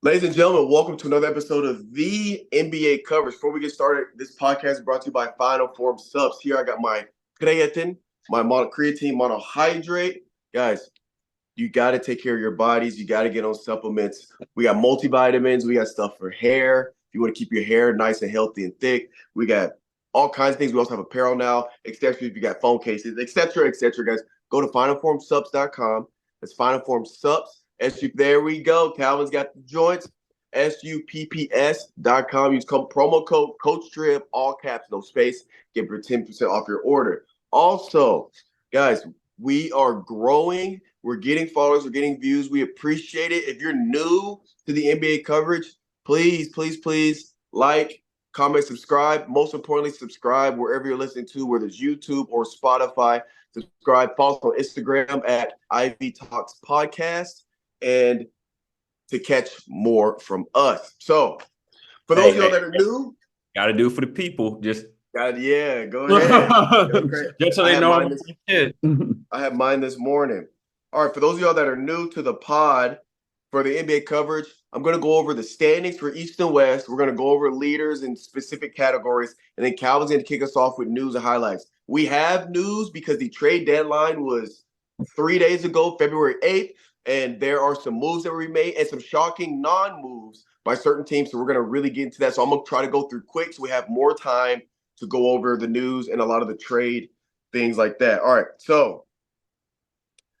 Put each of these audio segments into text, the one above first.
Ladies and gentlemen, welcome to another episode of the NBA Coverage. Before we get started, this podcast is brought to you by Final Form Subs. Here I got my creatine, my creatine monohydrate. Guys, you got to take care of your bodies. You got to get on supplements. We got multivitamins. We got stuff for hair. If you want to keep your hair nice and healthy and thick, we got all kinds of things. We also have apparel now, accessories. If you got phone cases, etc., etc. Guys, go to finalformsubs.com. That's Final Form Subs. There we go. Calvin's got the joints. SUPPS.com. Use promo code CoachStrib, all caps, no space. Get your 10% off your order. Also, guys, we are growing. We're getting followers. We're getting views. We appreciate it. If you're new to the NBA coverage, please like, comment, subscribe. Most importantly, subscribe wherever you're listening to, whether it's YouTube or Spotify. Subscribe. Follow us on Instagram at Ivy Talks Podcast, and to catch more from us. So, for those of y'all that are new, gotta do it for the people. Just go ahead. Just so they know I'm I have mine this morning. All right, for those of y'all that are new to the pod for the NBA coverage, I'm going to go over the standings for East and West. We're going to go over leaders in specific categories, and then Calvin's going to kick us off with news and highlights. We have news because the trade deadline was 3 days ago, February 8th. And there are some moves that were made and some shocking non-moves by certain teams. So we're going to really get into that. So I'm going to try to go through quick so we have more time to go over the news and a lot of the trade things like that. All right. So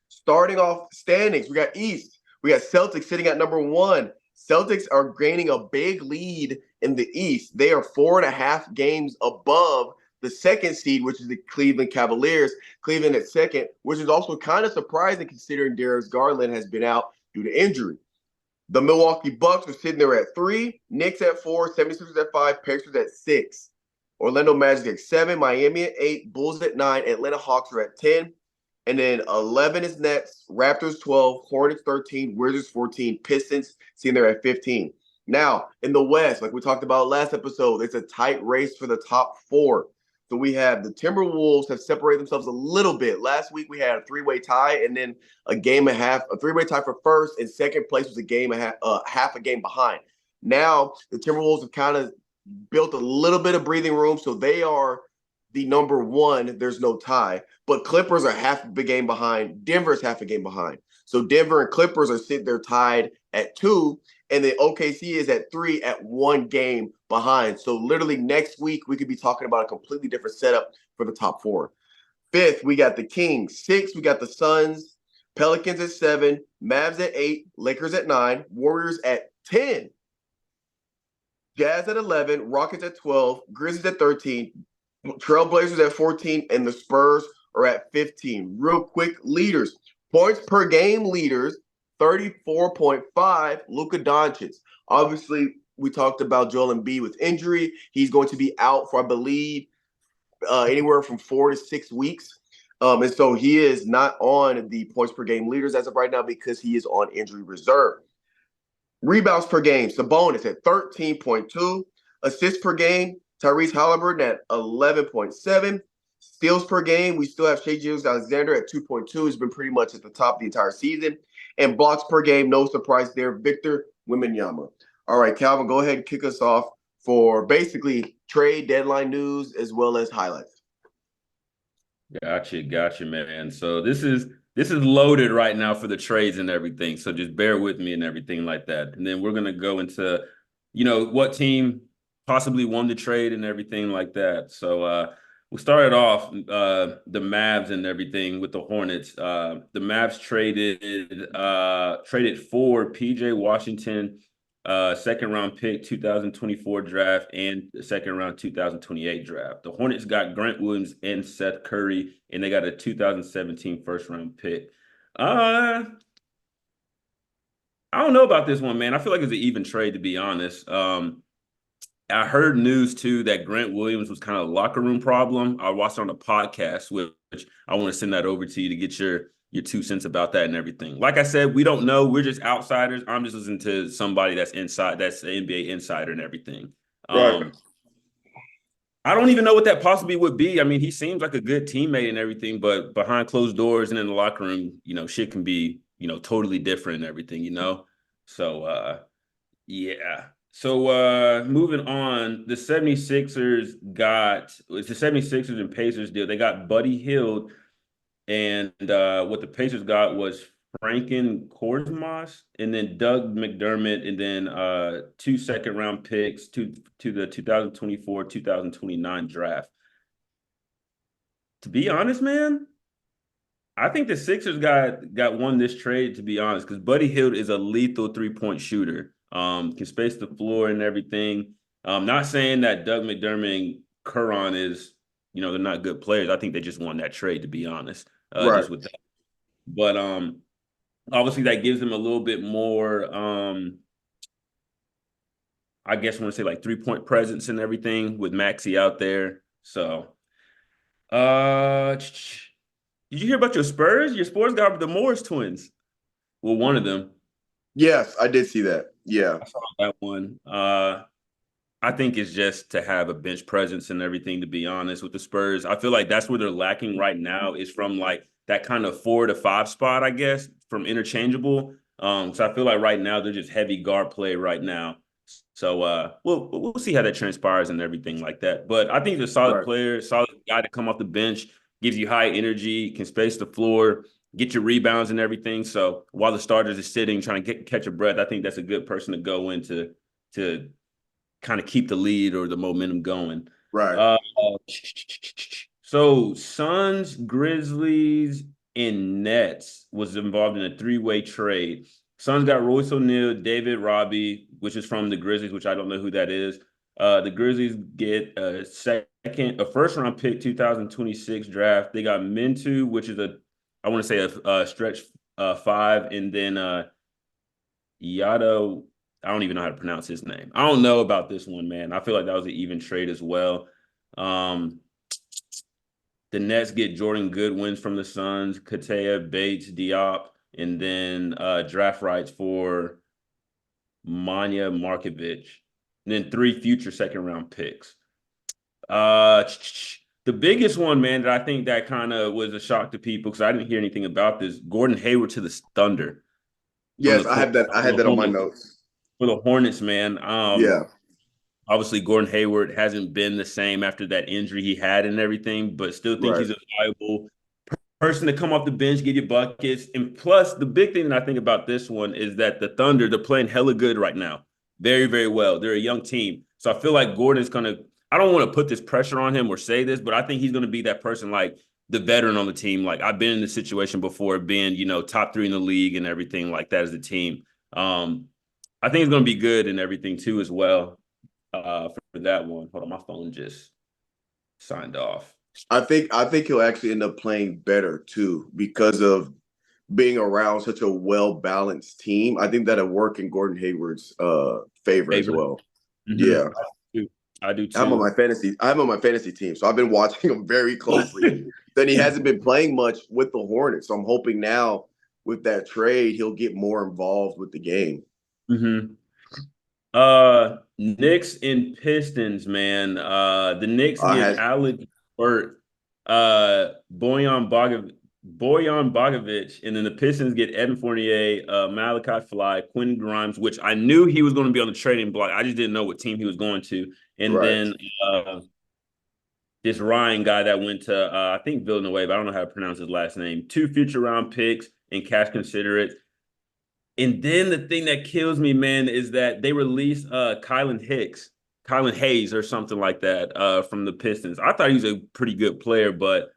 starting off standings, we got East. We got Celtics sitting at number 1. Celtics are gaining a big lead in the East. They are 4.5 games above the second seed, which is the Cleveland Cavaliers. Cleveland at second, which is also kind of surprising considering Darius Garland has been out due to injury. The Milwaukee Bucks are sitting there at 3, Knicks at 4, 76ers at 5, Pacers at 6, Orlando Magic at 7, Miami at 8, Bulls at 9, Atlanta Hawks are at 10, and then 11 is Nets, Raptors 12, Hornets 13, Wizards 14, Pistons sitting there at 15. Now, in the West, like we talked about last episode, it's a tight race for the top 4. So we have the Timberwolves have separated themselves a little bit. Last week we had a 3-way tie and then a 3-way tie for first, and second place was half a game behind. Now the Timberwolves have kind of built a little bit of breathing room, so they are the number 1. There's no tie, but Clippers are half a game behind. Denver's half a game behind. So Denver and Clippers are sitting there tied at 2. And then OKC is at 3 at 1 game behind. So literally next week, we could be talking about a completely different setup for the top 4. 5th, we got the Kings. 6th, we got the Suns. Pelicans at 7. Mavs at 8. Lakers at 9. Warriors at 10. Jazz at 11. Rockets at 12. Grizzlies at 13. Trailblazers at 14. And the Spurs are at 15. Real quick, leaders. Points per game leaders. 34.5, Luka Doncic. Obviously, we talked about Joel Embiid with injury. He's going to be out for, I believe, anywhere from 4 to 6 weeks. And so he is not on the points per game leaders as of right now because he is on injury reserve. Rebounds per game, Sabonis at 13.2. Assists per game, Tyrese Halliburton at 11.7. Steals per game, we still have Shai Gilgeous-Alexander at 2.2. He's been pretty much at the top the entire season. And blocks per game, no surprise there, Victor Wembanyama. All right, Calvin, go ahead and kick us off for basically trade deadline news as well as highlights. Gotcha, man. So this is loaded right now for the trades and everything. So just bear with me and everything like that. And then we're gonna go into, what team possibly won the trade and everything like that. So we started off the Mavs and everything with the Hornets. The Mavs traded for PJ Washington, second round pick, 2024 draft, and the second round 2028 draft. The Hornets got Grant Williams and Seth Curry, and they got a 2017 first round pick. I don't know about this one, man. I feel like it's an even trade, to be honest. I heard news too that Grant Williams was kind of a locker room problem. I watched it on a podcast, which I want to send that over to you to get your 2 cents about that and everything. Like I said, we don't know. We're just outsiders. I'm just listening to somebody that's inside, that's the NBA insider and everything. Right. I don't even know what that possibly would be. I mean, he seems like a good teammate and everything, but behind closed doors and in the locker room, shit can be, totally different and everything. So yeah. So moving on, the 76ers it's the 76ers and Pacers deal. They got Buddy Hield, and what the Pacers got was Franken Korsmos and then Doug McDermott and then 2 second round picks to the 2024 2029 draft. To be honest, man, I think the Sixers got won this trade, to be honest, because Buddy Hield is a lethal 3-point shooter. Can space the floor and everything. Not saying that Doug McDermott and Curran is, they're not good players. I think they just won that trade, to be honest. Right. Just with that. But obviously that gives them a little bit more I guess I want to say like 3-point presence and everything with Maxey out there. So did you hear about your Spurs? Your Spurs got the Morris twins. Well, one of them. Yes, I did see that. Yeah. I saw that one. I think it's just to have a bench presence and everything, to be honest, with the Spurs. I feel like that's where they're lacking right now is from like that kind of 4 to 5 spot, I guess, from interchangeable. So I feel like right now they're just heavy guard play right now. So we'll see how that transpires and everything like that. But I think he's a solid Right. player, solid guy to come off the bench, gives you high energy, can space the floor, get your rebounds and everything. So while the starters are sitting trying to catch a breath, I think that's a good person to go into to kind of keep the lead or the momentum going. Right. Uh, so Suns, Grizzlies, and Nets was involved in a 3-way trade. Suns got Royce O'Neal, David Robbie, which is from the Grizzlies, which I don't know who that is. The Grizzlies get a first round pick 2026 draft. They got Mintu, which is I want to say a stretch 5, and then Yato. I don't even know how to pronounce his name. I don't know about this one, man. I feel like that was an even trade as well. The Nets get Jordan Goodwin from the Suns, Katea, Bates, Diop, and then draft rights for Manya Markovic, and then 3 future second-round picks. The biggest one, man, that I think that kind of was a shock to people because I didn't hear anything about this. Gordon Hayward to the Thunder from Yes, I had the that on my Hornets. notes. For the Hornets, man. Yeah. Obviously, Gordon Hayward hasn't been the same after that injury he had and everything, but still think Right. he's a valuable person to come off the bench, give you buckets. And plus, the big thing that I think about this one is that the Thunder, they're playing hella good right now. Very, very well. They're a young team. So I feel like Gordon's going to, I don't want to put this pressure on him or say this, but I think he's going to be that person like the veteran on the team. Like I've been in this situation before, being, top 3 in the league and everything like that as a team. I think it's going to be good and everything too as well for that one. Hold on, my phone just signed off. I think he'll actually end up playing better too because of being around such a well balanced team. I think that'll work in Gordon Hayward's favor as Favorite. well. Mm-hmm. Yeah. I do I'm on too. my fantasy. I'm on my fantasy team, so I've been watching him very closely. Then he hasn't been playing much with the Hornets, so I'm hoping now with that trade he'll get more involved with the game. Mm-hmm. Knicks and Pistons, man. The Knicks I get had Alec Burt, Bojan Bogovic, and then the Pistons get Evan Fournier, Malachi Fly, Quinn Grimes, which I knew he was going to be on the trading block. I just didn't know what team he was going to. And right. then this Ryan guy that went to I think Villanova. I don't know how to pronounce his last name. 2 future round picks and cash considerate. And then the thing that kills me, man, is that they released Kylan Hayes or something like that from the Pistons. I thought he was a pretty good player, but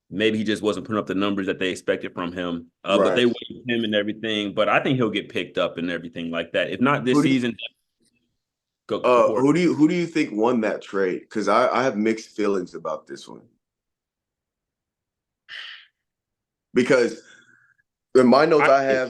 maybe he just wasn't putting up the numbers that they expected from him. But Right. they waived him and everything. But I think he'll get picked up and everything like that. If not this Who do you, season, go for it. who do you think won that trade? Because I have mixed feelings about this one. Because in my notes I I have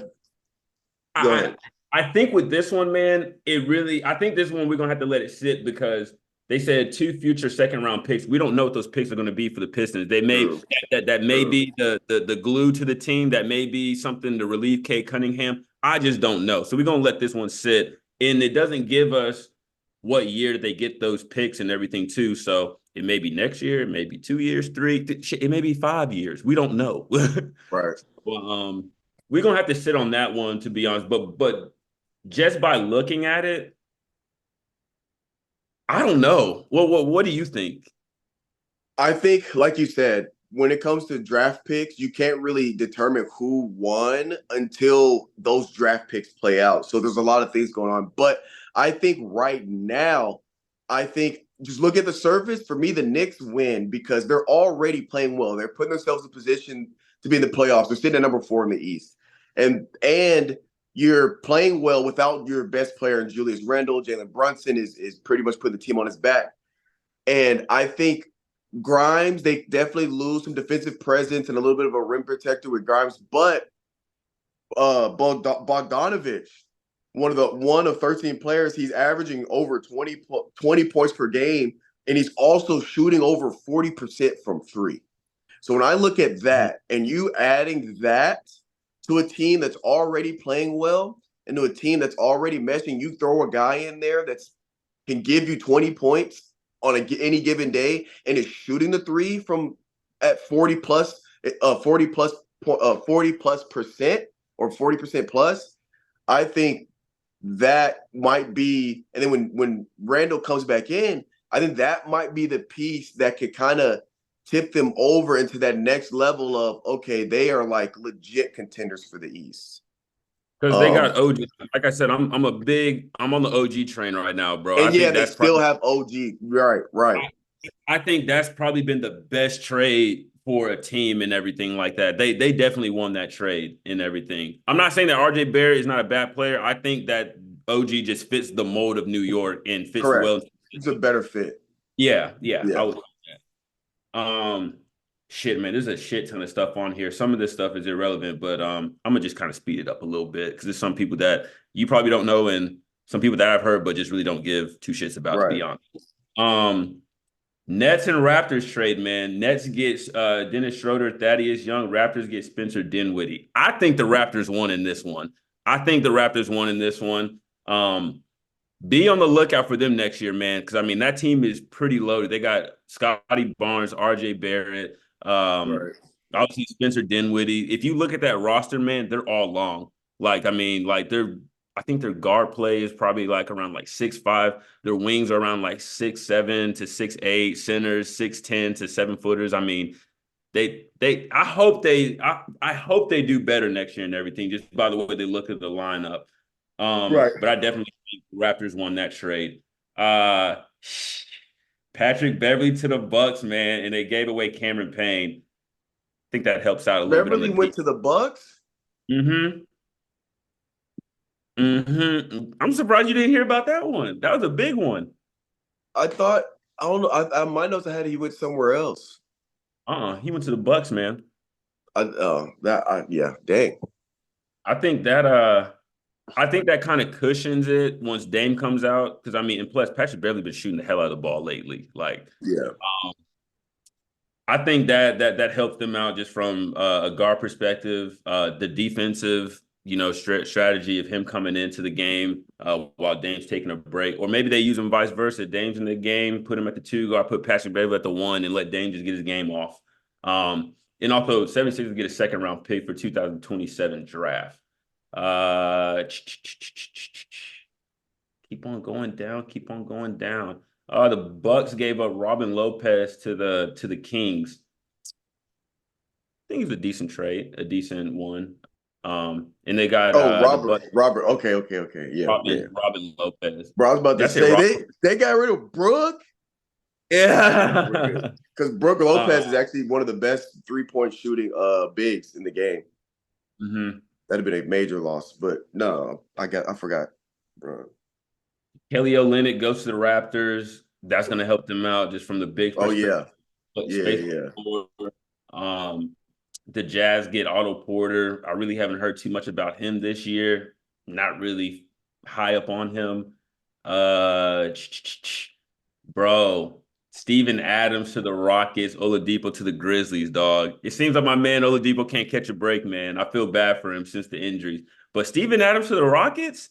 go I, ahead. I think with this one, man, I think this one we're gonna have to let it sit because they said 2 future second round picks. We don't know what those picks are gonna be for the Pistons. They may True. that may True. be the glue to the team. That may be something to relieve Kate Cunningham. I just don't know. So we're gonna let this one sit. And it doesn't give us what year did they get those picks and everything too. So It may be next year, it may be 2 years, three, it may be 5 years. We don't know. Right. Well, we're gonna have to sit on that one to be honest. But just by looking at it, I don't know. What do you think? I think, like you said, when it comes to draft picks, you can't really determine who won until those draft picks play out. So there's a lot of things going on. But I think right now, I think just look at the surface. For me, the Knicks win because they're already playing well. They're putting themselves in position to be in the playoffs. They're sitting at number 4 in the East. And you're playing well without your best player in Julius Randle. Jalen Brunson is pretty much putting the team on his back. And I think Grimes, they definitely lose some defensive presence and a little bit of a rim protector with Grimes, but Bogdanovich, one of 13 players, he's averaging over 20 points per game, and he's also shooting over 40% from three. So when I look at that and you adding that to a team that's already playing well and to a team that's already meshing, you throw a guy in there that's can give you 20 points on any given day and is shooting the three from at 40 plus 40 plus percent or 40% plus, I think that might be. And then when Randall comes back in, I think that might be the piece that could kind of tip them over into that next level of, okay, they are like legit contenders for the East. Because they got OG. Like I said, I'm on the OG train right now, bro. I And yeah, think they that's still probably have OG. Right. I think that's probably been the best trade for a team and everything like that. They definitely won that trade and everything. I'm not saying that RJ Barrett is not a bad player. I think that OG just fits the mold of New York and fits Correct. well. It's a better fit. Yeah, I Yeah. would. Shit, man, there's a shit ton of stuff on here. Some of this stuff is irrelevant, but I'm gonna just kind of speed it up a little bit because there's some people that you probably don't know and some people that I've heard but just really don't give two shits about, to Right. be honest. Nets and Raptors trade, man. Nets gets Dennis Schroeder, Thaddeus Young. Raptors get Spencer Dinwiddie. I think the Raptors won in this one. Be on the lookout for them next year, man, because I mean that team is pretty loaded. They got Scotty Barnes, RJ Barrett, Right. obviously Spencer Dinwiddie. If you look at that roster, man, they're all long. Like, I mean, like I think their guard play is probably like around like 6'5". Their wings are around like 6'7" to 6'8". Centers 6'10" to 7-footers. I mean, I hope they do better next year and everything, just by the way they look at the lineup. Right. But I definitely think the Raptors won that trade. Uh Patrick Beverly to the Bucks, man, and they gave away Cameron Payne. I think that helps out a little bit on Beverly the went deep. to the Bucks. Mm-hmm. Mm-hmm. I'm surprised you didn't hear about that one. That was a big one. I thought I don't know. My notes I had he went somewhere else. He went to the Bucks, man. Yeah, dang. I think that kind of cushions it once Dame comes out. Because I mean, and plus Patrick Beverly been shooting the hell out of the ball lately. Like, Yeah. I think that helps them out just from a guard perspective. The defensive, strategy of him coming into the game while Dame's taking a break, or maybe they use him vice versa. Dame's in the game, put him at the 2 guard, put Patrick Beverley at the 1, and let Dame just get his game off. And also, 76ers get a second round pick for 2027 draft. Keep on going down. Keep on going down. The Bucks gave up Robin Lopez to the Kings. I think it's a decent trade, a decent one. And they got the Bucks. Robert. Okay. Yeah. Robin Lopez. Bro, I was about to That's it. say they got rid of Brooke. Yeah. Because Brooke Lopez is actually one of the best 3-point shooting bigs in the game. Mm-hmm. That'd have been a major loss, but no, I forgot. Bro. Kelly Olynyk goes to the Raptors. That's going to help them out just from the big perspective. Yeah. The Jazz get Otto Porter. I really haven't heard too much about him this year. Not really high up on him. Bro, Steven Adams to the Rockets, Oladipo to the Grizzlies, dog. It seems like my man Oladipo can't catch a break, man. I feel bad for him since the injuries. But Steven Adams to the Rockets?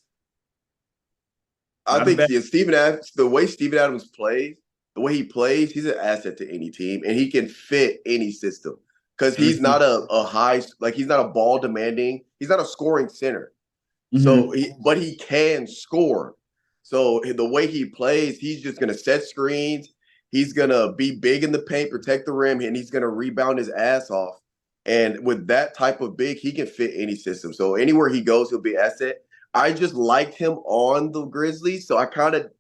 I think Steven Adams, the way Steven Adams plays, the way he plays, he's an asset to any team, and he can fit any system because he's Mm-hmm. not a high, like he's not a ball demanding. He's not a scoring center. So, Mm-hmm. but he can score. So the way he plays, he's just gonna set screens. He's gonna be big in the paint, protect the rim, and he's gonna rebound his ass off. And with that type of big, he can fit any system. So anywhere he goes, he'll be an asset. I just liked him on the Grizzlies, so I kind of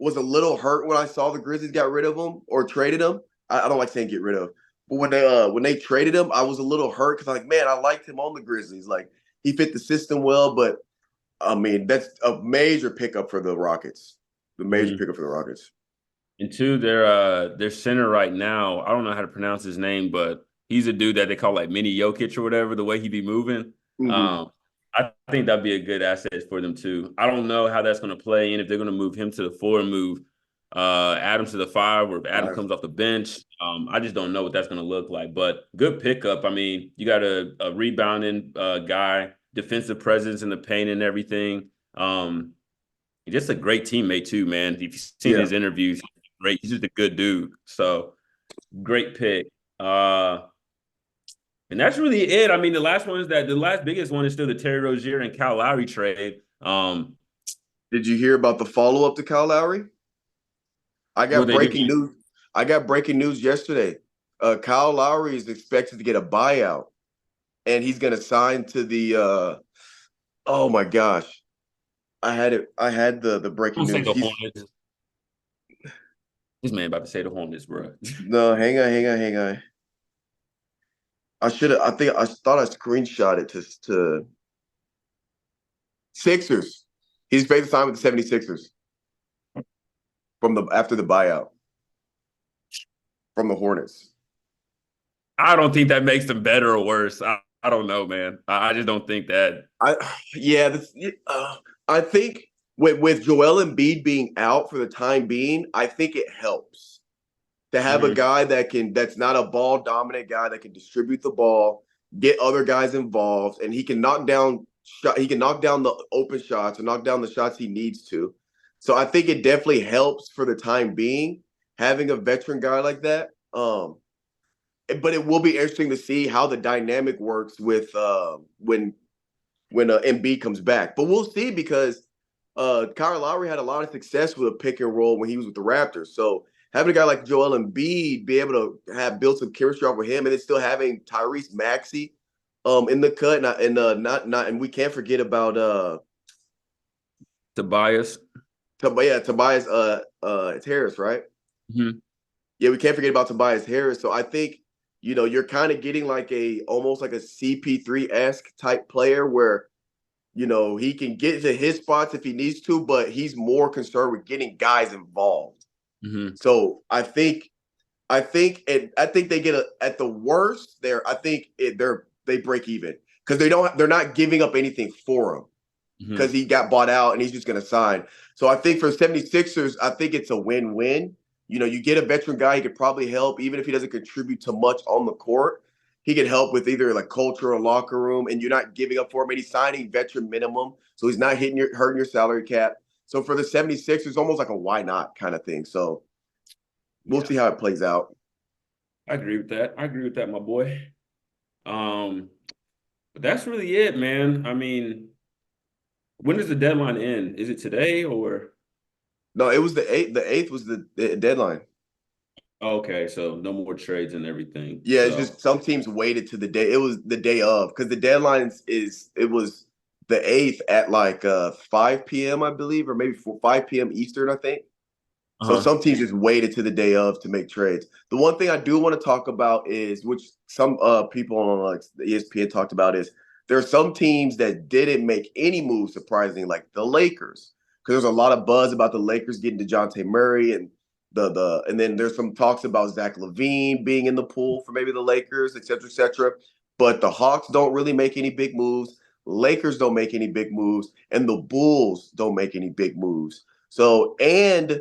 was a little hurt when I saw the Grizzlies got rid of him or traded him. I don't like saying get rid of, but when they traded him, I was a little hurt because I'm like, man, I liked him on the Grizzlies. Like he fit the system well, but I mean, that's a major pickup for the Rockets. The major Mm-hmm. pickup for the Rockets. And two, their center right now, I don't know how to pronounce his name, but he's a dude that they call like mini Jokic or whatever, the way he be moving. Mm-hmm. I think that'd be a good asset for them too. I don't know how that's going to play and if they're going to move him to the four and move Adam to the five, or if Adam comes off the bench. I just don't know what that's going to look like. But good pickup. I mean, you got a rebounding guy, defensive presence in the paint and everything. Just a great teammate too, man. If you've seen Yeah. his interviews, great. He's just a good dude. So great pick. And that's really it. I mean, the last biggest one is still the Terry Rozier and Kyle Lowry trade. Did you hear about the follow up to Kyle Lowry? I What got they do? breaking news. I got breaking news yesterday. Kyle Lowry is expected to get a buyout, and he's going to sign to the. Oh my gosh, I had it. I had the breaking Don't say news. the He's Hornets. This man about to say the Hornets, bro. no. Hang on. I should have. I thought I screenshot it to Sixers. He's basically signed with the 76ers from the after the buyout from the Hornets. I don't think that makes them better or worse. I don't know, man. I just don't think that. I yeah, I think with Joel Embiid being out for the time being, I think it helps to have a Mhm. guy that's not a ball dominant guy that can distribute the ball, get other guys involved, and he can knock down the open shots and knock down the shots he needs to. So I think it definitely helps for the time being having a veteran guy like that. But it will be interesting to see how the dynamic works with when Embiid comes back. But we'll see because Kyle Lowry had a lot of success with a pick and roll when he was with the Raptors. So having a guy like Joel Embiid be able to have built some chemistry off with him, and then still having Tyrese Maxey in the cut, and we can't forget about Tobias. Tobias Harris, right? Mhm. Yeah, we can't forget about Tobias Harris. So I think you're kind of getting like almost like a CP3-esque type player where he can get to his spots if he needs to, but he's more concerned with getting guys involved. Mhm. So I think they get at the worst there. I think they break even because they're not giving up anything for him because Mhm. he got bought out and he's just going to sign. So I think for 76ers, I think it's a win-win. You get a veteran guy, he could probably help, even if he doesn't contribute too much on the court. He could help with either like culture or locker room, and you're not giving up for him. And he's signing veteran minimum, so he's not hurting your salary cap. So for the 76ers, almost like a why not kind of thing. So we'll Yeah, see how it plays out. I agree with that. I agree with that, my boy. Um, but that's really it, man. I mean, when does the deadline end? Is it today or? No, it was the eighth. The eighth was the deadline. Okay, so no more trades and everything. Yeah, it's So, just some teams waited to the day. It was the day of because the deadline it was the eighth at like 5 p.m. I believe, or maybe 5 p.m. Eastern, I think. So uh-huh. some teams just waited to the day of to make trades. The one thing I do want to talk about is, which some people on like the ESPN talked about, is there are some teams that didn't make any moves, surprisingly, like the Lakers, because there's a lot of buzz about the Lakers getting DeJounte Murray and and then there's some talks about Zach LaVine being in the pool for maybe the Lakers, et cetera, et cetera. But the Hawks don't really make any big moves. Lakers don't make any big moves, and the Bulls don't make any big moves. So, and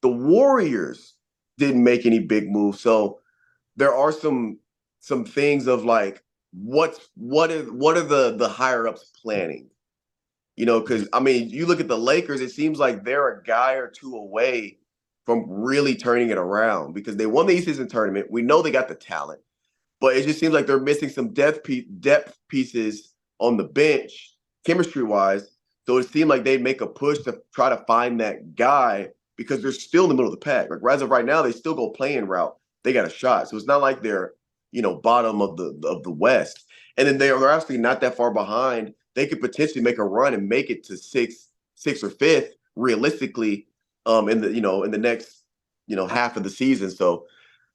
the Warriors didn't make any big moves. So there are some things of like what are the higher ups planning? Because I mean, you look at the Lakers, it seems like they're a guy or two away from really turning it around because they won the East tournament. We know they got the talent, but it just seems like they're missing some depth pieces on the bench, chemistry wise. So it seemed like they'd make a push to try to find that guy because they're still in the middle of the pack. Like as of right now, they still go playing route. They got a shot. So it's not like they're, bottom of the West. And then they're actually not that far behind. They could potentially make a run and make it to sixth or fifth realistically in the next half of the season. So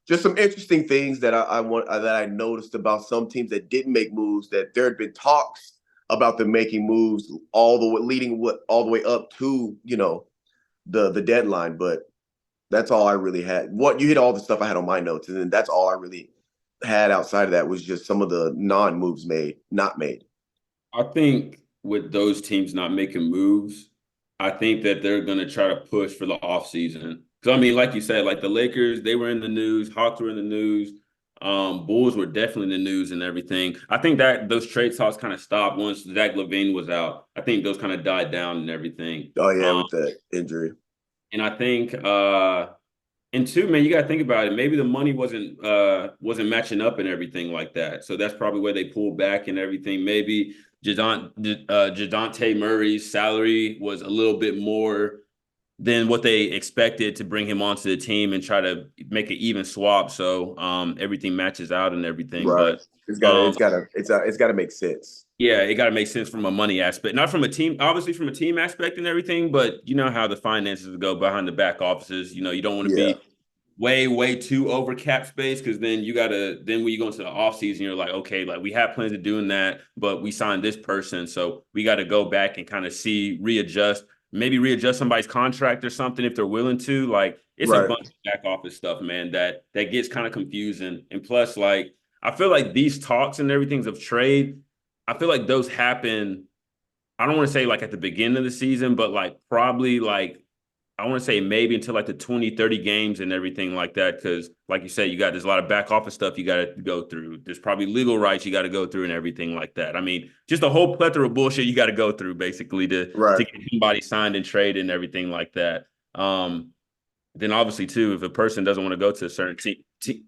just some interesting things that I noticed about some teams that didn't make moves, that there had been talks about them making moves all the way up to the deadline. But that's all I really had. What you hit all the stuff I had on my notes, and then that's all I really had outside of that was just some of the non-moves not made. I think with those teams not making moves, I think that they're going to try to push for the offseason. Because, I mean, like you said, like the Lakers, they were in the news. Hawks were in the news. Bulls were definitely in the news and everything. I think that those trade talks kind of stopped once Zach LaVine was out. I think those kind of died down and everything. Oh, yeah, with the injury. And I think and two, man, you got to think about it. Maybe the money wasn't matching up and everything like that. So that's probably where they pulled back and everything. Maybe Jadante Murray's salary was a little bit more than what they expected to bring him onto the team and try to make an even swap. So everything matches out and everything. Right. But it's gotta make sense. yeah, it got to make sense from a money aspect, not from a team, obviously from a team aspect and everything, but you know how the finances go behind the back offices. You don't want to be way too over cap space because then when you go into the offseason, you're like, okay, like we have plans of doing that, but we signed this person. So we got to go back and kind of maybe readjust somebody's contract or something if they're willing to. Like it's a bunch of back office stuff, man, that gets kind of confusing. And plus, like, I feel like these talks and everything's of trade, I feel like those happen, I don't want to say like at the beginning of the season, but like probably like, I want to say maybe until like the 20, 30 games and everything like that. Cause like you said, there's a lot of back office stuff you got to go through. There's probably legal rights you got to go through and everything like that. I mean, just a whole plethora of bullshit you got to go through basically to get somebody signed and traded and everything like that. Then obviously too, if a person doesn't want to go to a certain team, did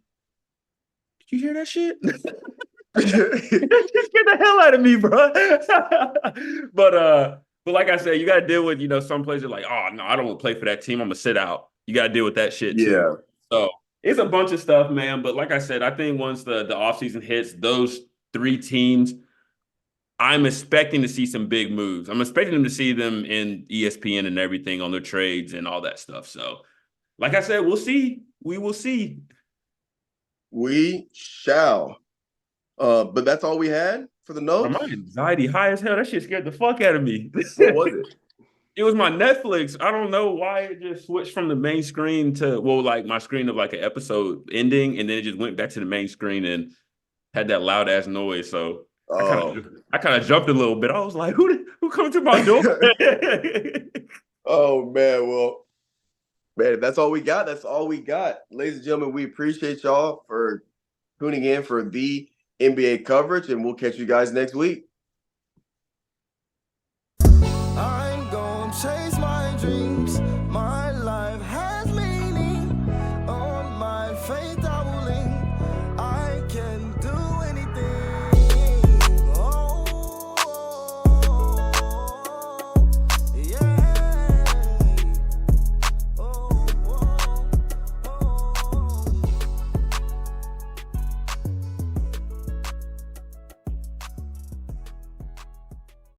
you hear that shit? That scared the hell out of me, bro. But like I said, you got to deal with, some players are like, oh, no, I don't want to play for that team. I'm going to sit out. You got to deal with that shit too. Yeah. So it's a bunch of stuff, man. But like I said, I think once the offseason hits, those three teams, I'm expecting to see some big moves. I'm expecting them to see them in ESPN and everything on their trades and all that stuff. So like I said, we'll see. We will see. We shall. But that's all we had for the notes. My anxiety high as hell. That shit scared the fuck out of me. What was it? It was my Netflix. I don't know why it just switched from the main screen to like my screen of like an episode ending, and then it just went back to the main screen and had that loud ass noise. So I kind of jumped a little bit. I was like, who come to my door? Oh man, well, man, if that's all we got. That's all we got, ladies and gentlemen. We appreciate y'all for tuning in for the NBA coverage, and we'll catch you guys next week. I'm gonna chase